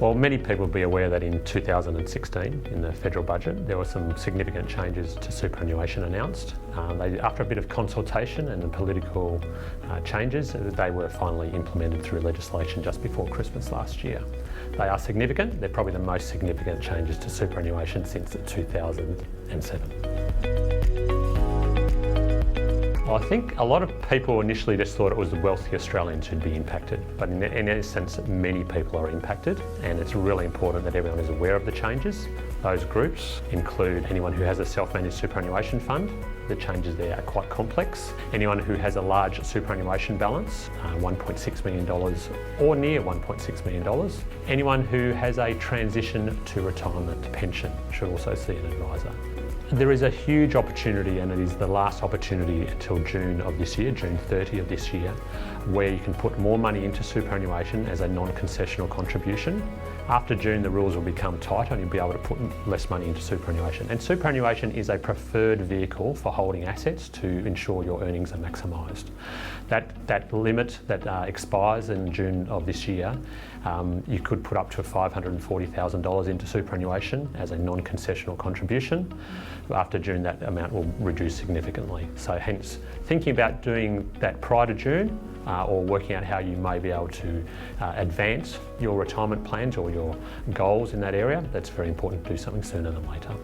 Well, many people will be aware that in 2016, in the federal budget, there were some significant changes to superannuation announced. After a bit of consultation and political changes, they were finally implemented through legislation just before Christmas last year. They are significant. They're probably the most significant changes to superannuation since 2007. I think a lot of people initially just thought it was the wealthy Australians who'd be impacted, but in essence, many people are impacted, and it's really important that everyone is aware of the changes. Those groups include anyone who has a self-managed superannuation fund. The changes there are quite complex. Anyone who has a large superannuation balance, $1.6 million or near $1.6 million. Anyone who has a transition to retirement pension should also see an advisor. There is a huge opportunity, and it is the last opportunity until June of this year, June 30 of this year, where you can put more money into superannuation as a non-concessional contribution. After June, the rules will become tighter and you'll be able to put less money into superannuation. And superannuation is a preferred vehicle for holding assets to ensure your earnings are maximised. That limit that expires in June of this year, you could put up to $540,000 into superannuation as a non-concessional contribution. After June, that amount will reduce significantly. So hence, thinking about doing that prior to June, or working out how you may be able to advance your retirement plans or your goals in that area, that's very important to do something sooner than later.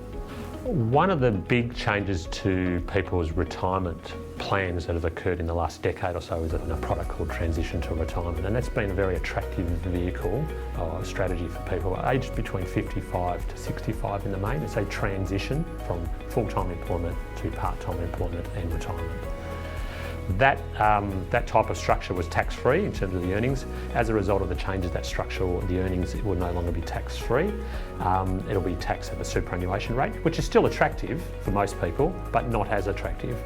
One of the big changes to people's retirement plans that have occurred in the last decade or so is a product called Transition to Retirement, and that's been a very attractive vehicle or strategy for people aged between 55 to 65 in the main. It's a transition from full-time employment to part-time employment and retirement. That type of structure was tax-free in terms of the earnings. As a result of the changes, that structure, the earnings will no longer be tax-free. It'll be taxed at the superannuation rate, which is still attractive for most people, but not as attractive.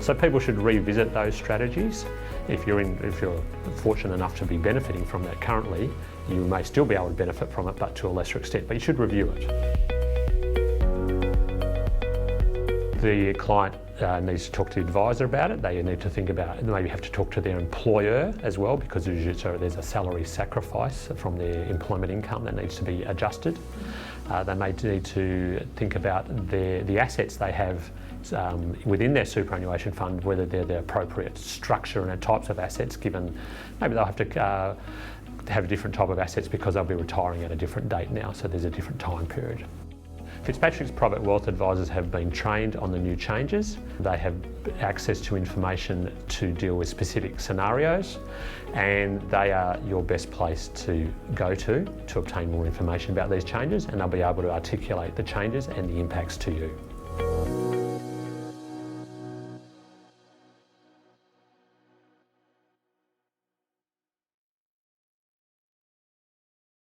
So people should revisit those strategies. If you're fortunate enough to be benefiting from that currently, you may still be able to benefit from it, but to a lesser extent, but you should review it. The client needs to talk to the advisor about it. They need to think about it. They maybe have to talk to their employer as well, because there's a salary sacrifice from their employment income that needs to be adjusted. They may need to think about the assets they have within their superannuation fund, whether they're the appropriate structure and types of assets, given maybe they'll have to have a different type of assets because they'll be retiring at a different date now, so there's a different time period. Fitzpatrick's private wealth advisors have been trained on the new changes. They have access to information to deal with specific scenarios, and they are your best place to go to obtain more information about these changes, and they'll be able to articulate the changes and the impacts to you.